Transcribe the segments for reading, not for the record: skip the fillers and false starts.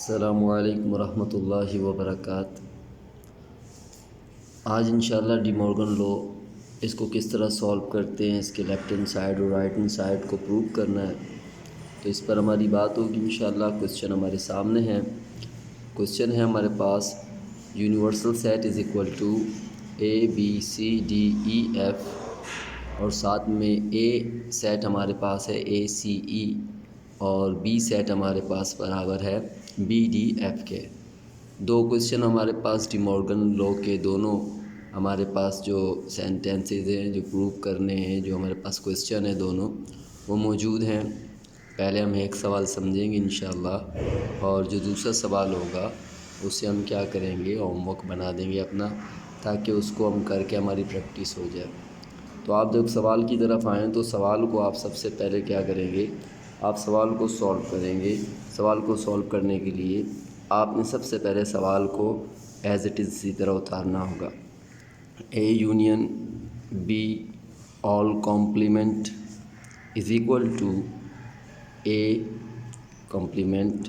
अस्सलामुअलैकुम रहमतुल्लाहि व बरकात। आज इंशाअल्लाह डी मॉर्गन लॉ इसको किस तरह सॉल्व करते हैं, इसके लेफ़्ट हैंड साइड और राइट हैंड साइड को प्रूव करना है, तो इस पर हमारी बात होगी इंशाअल्लाह। क्वेश्चन हमारे सामने है। क्वेश्चन है हमारे पास universal set is equal to ABCDEF और साथ में ए सेट हमारे पास है ACE और बी सेट हमारे पास बराबर है BDF के। दो क्वेश्चन हमारे पास डी मॉर्गन लॉ के दोनों हमारे पास जो सेंटेंसेस हैं जो प्रूव करने हैं, जो हमारे पास क्वेश्चन है दोनों वो मौजूद हैं। पहले हम एक सवाल समझेंगे इंशाअल्लाह और जो दूसरा सवाल होगा उससे हम क्या करेंगे, होमवर्क बना देंगे अपना, ताकि उसको हम करके हमारी प्रैक्टिस हो जाए। तो आप जब सवाल की तरफ आएँ तो सवाल को आप सबसे पहले क्या करेंगे, आप सवाल को सॉल्व करेंगे। सवाल को सॉल्व करने के लिए आपने सबसे पहले सवाल को एज़ इट इज़ इसी तरह उतारना होगा। A union B all complement is equal to A complement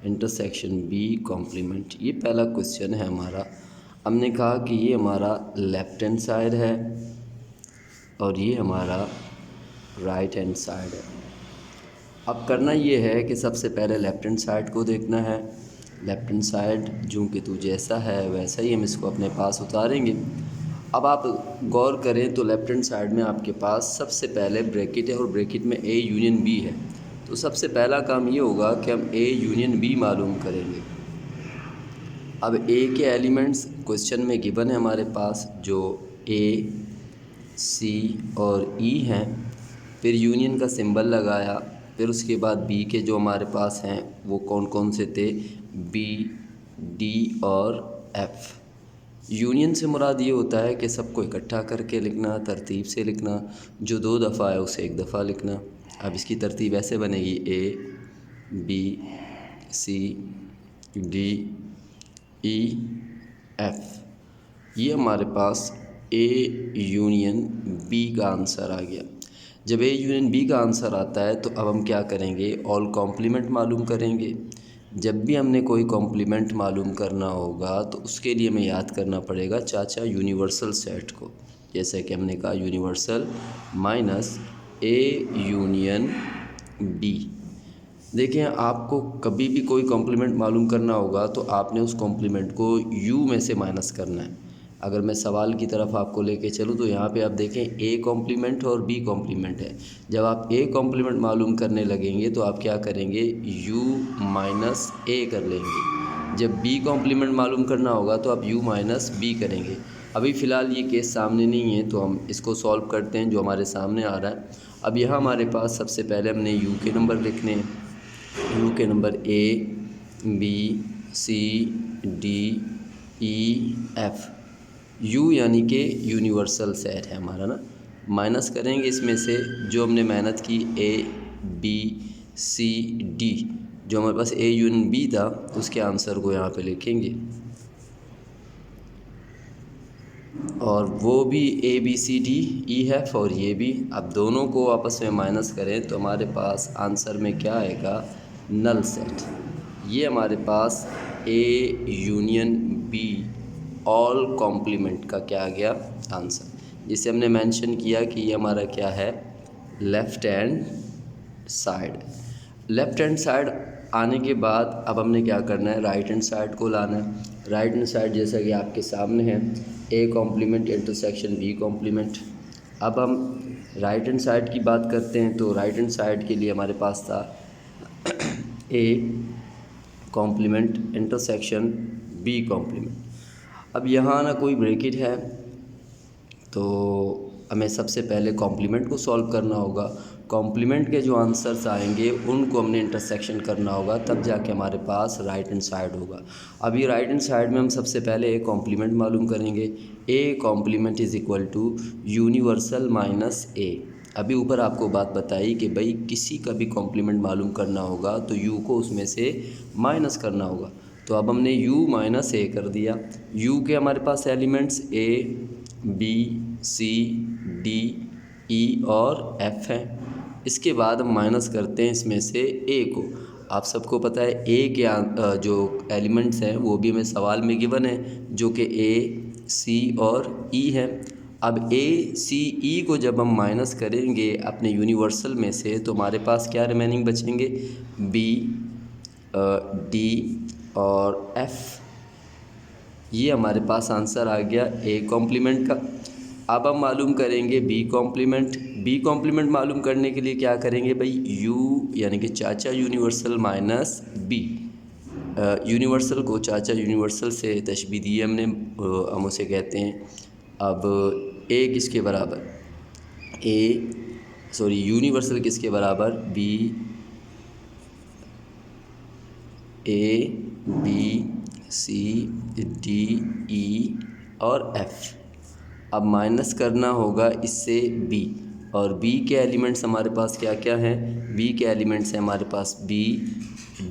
intersection B complement. ये पहला क्वेश्चन है हमारा। हमने कहा कि ये हमारा लेफ़्ट हैंड साइड है और ये हमारा राइट हैंड साइड है। अब करना ये है कि सबसे पहले लेफ़्ट हैंड साइड को देखना है। लेफ़्ट हैंड साइड जो कि तू जैसा है वैसा ही हम इसको अपने पास उतारेंगे। अब आप गौर करें तो लेफ़्ट हैंड साइड में आपके पास सबसे पहले ब्रैकेट है और ब्रैकेट में A यूनियन B है। तो सबसे पहला काम ये होगा कि हम A यूनियन B मालूम करेंगे। अब A के एलिमेंट्स क्वेश्चन में गिवन है हमारे पास, जो A C और E हैं। फिर यूनियन का सिंबल लगाया। फिर उसके बाद B के जो हमारे पास हैं वो कौन कौन से थे, B D और F। यूनियन से मुराद ये होता है कि सबको इकट्ठा करके लिखना, तरतीब से लिखना। जो दो दफ़ा है उसे एक दफ़ा लिखना। अब इसकी तरतीब ऐसे बनेगी A B C D E F। ये हमारे पास A यूनियन B का आंसर आ गया। जब A यूनियन B का आंसर आता है तो अब हम क्या करेंगे, ऑल कॉम्प्लीमेंट मालूम करेंगे। जब भी हमने कोई कॉम्प्लीमेंट मालूम करना होगा तो उसके लिए हमें याद करना पड़ेगा चाचा यूनिवर्सल सेट को। जैसे कि हमने कहा universal minus A union B। देखें, आपको कभी भी कोई कॉम्प्लीमेंट मालूम करना होगा तो आपने उस कॉम्प्लीमेंट को U में से माइनस करना है। अगर मैं सवाल की तरफ आपको लेके चलूँ तो यहाँ पे आप देखें A कॉम्प्लीमेंट और B कॉम्प्लीमेंट है। जब आप A कॉम्प्लीमेंट मालूम करने लगेंगे तो आप क्या करेंगे, U माइनस A कर लेंगे। जब B कॉम्प्लीमेंट मालूम करना होगा तो आप U माइनस B करेंगे। अभी फ़िलहाल ये केस सामने नहीं है तो हम इसको सॉल्व करते हैं जो हमारे सामने आ रहा है। अब यहाँ हमारे पास सबसे पहले हमने U के नंबर लिखने हैं। U के number A B C D E F। U यानी कि यूनिवर्सल सेट है हमारा ना। माइनस करेंगे इसमें से जो हमने मेहनत की A B C D, जो हमारे पास A यूनियन B था उसके आंसर को यहाँ पे लिखेंगे और वो भी A B C D E F और ये भी। अब दोनों को आपस में माइनस करें तो हमारे पास आंसर में क्या आएगा, नल सेट। ये हमारे पास A union B all complement का क्या आ गया आंसर, जिसे हमने मेंशन किया कि ये हमारा क्या है, left hand side. Left hand side आने के बाद अब हमने क्या करना है, राइट हैंड साइड को लाना है। राइट हैंड साइड जैसा कि आपके सामने है, A complement intersection B complement. अब हम राइट हैंड साइड की बात करते हैं तो राइट हैंड साइड के लिए हमारे पास था A complement intersection B complement. अब यहाँ ना कोई ब्रैकेट है तो हमें सबसे पहले कॉम्प्लीमेंट को सॉल्व करना होगा। कॉम्प्लीमेंट के जो आंसर्स आएंगे उनको हमने इंटरसेक्शन करना होगा, तब जाके हमारे पास राइट हैंड साइड होगा। अभी राइट हैंड साइड में हम सबसे पहले A कॉम्प्लीमेंट मालूम करेंगे। A complement is equal to universal minus A। अभी ऊपर आपको बात बताई कि भाई किसी का भी कॉम्प्लीमेंट मालूम करना होगा तो U को उसमें से माइनस करना होगा। तो अब हमने U माइनस A कर दिया। U के हमारे पास elements A B C D E और F हैं। इसके बाद हम माइनस करते हैं इसमें से A को। आप सबको पता है ए के जो एलिमेंट्स हैं वो भी हमें सवाल में गिवन है, जो कि ए, सी और ई है। अब ए, सी, ई को जब हम माइनस करेंगे अपने यूनिवर्सल में से तो हमारे पास क्या रिमेनिंग बचेंगे, बी, डी और एफ़। ये हमारे पास आंसर आ गया ए कॉम्प्लीमेंट का। अब हम मालूम करेंगे बी कॉम्प्लीमेंट। बी कॉम्प्लीमेंट मालूम करने के लिए क्या करेंगे भाई, यू यानी कि चाचा यूनिवर्सल माइनस बी। यूनिवर्सल को चाचा यूनिवर्सल से तशबीह दी हमने, हम उसे कहते हैं। अब ए किसके बराबर, यूनिवर्सल किसके बराबर, बी, ए, बी, सी, डी, ई और एफ़। अब माइनस करना होगा इससे बी, और बी के एलिमेंट्स हमारे पास क्या क्या हैं, बी के एलिमेंट्स हैं हमारे पास बी,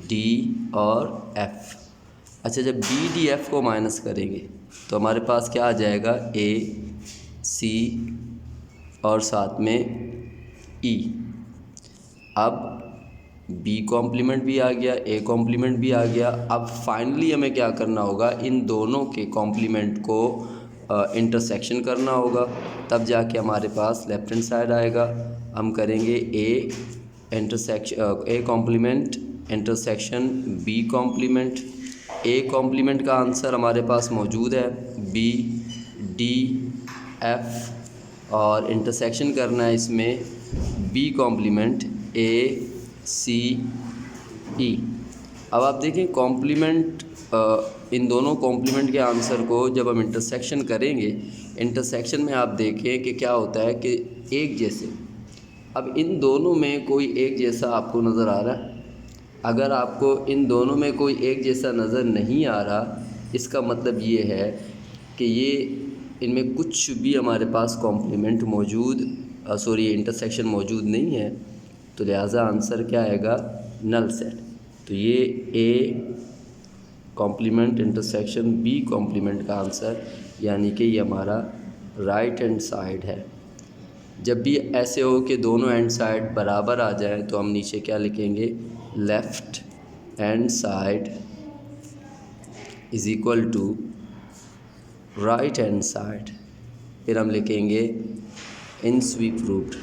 डी और एफ़। अच्छा, जब बी, डी, एफ़ को माइनस करेंगे तो हमारे पास क्या आ जाएगा, ए, सी और साथ में ई। अब बी कॉम्प्लीमेंट भी आ गया, ए कॉम्प्लीमेंट भी आ गया। अब फाइनली हमें क्या करना होगा, इन दोनों के कॉम्प्लीमेंट को इंटरसेक्शन करना होगा, तब जाके हमारे पास लेफ्ट हैंड साइड आएगा। हम करेंगे A complement intersection B complement. A complement का आंसर हमारे पास मौजूद है, बी, डी, एफ़, और इंटरसेक्शन करना है इसमें बी कॉम्प्लीमेंट ए, सी, ई। अब आप देखें कॉम्प्लीमेंट, इन दोनों कॉम्प्लीमेंट के आंसर को जब हम इंटरसेक्शन करेंगे, इंटरसेक्शन में आप देखें कि क्या होता है कि एक जैसे, अब इन दोनों में कोई एक जैसा आपको नज़र आ रहा है। अगर आपको इन दोनों में कोई एक जैसा नज़र नहीं आ रहा, इसका मतलब ये है कि ये इनमें कुछ भी हमारे पास कॉम्प्लीमेंट मौजूद इंटरसेक्शन मौजूद नहीं है, तो लिहाजा आंसर क्या आएगा, नल सेट। तो ये A complement intersection B complement का आंसर, यानी कि ये हमारा राइट हैंड साइड है। जब भी ऐसे हो कि दोनों हैंड साइड बराबर आ जाए तो हम नीचे क्या लिखेंगे, left hand side is equal to right hand side. फिर हम लिखेंगे इन स्वी प्रूव्ड,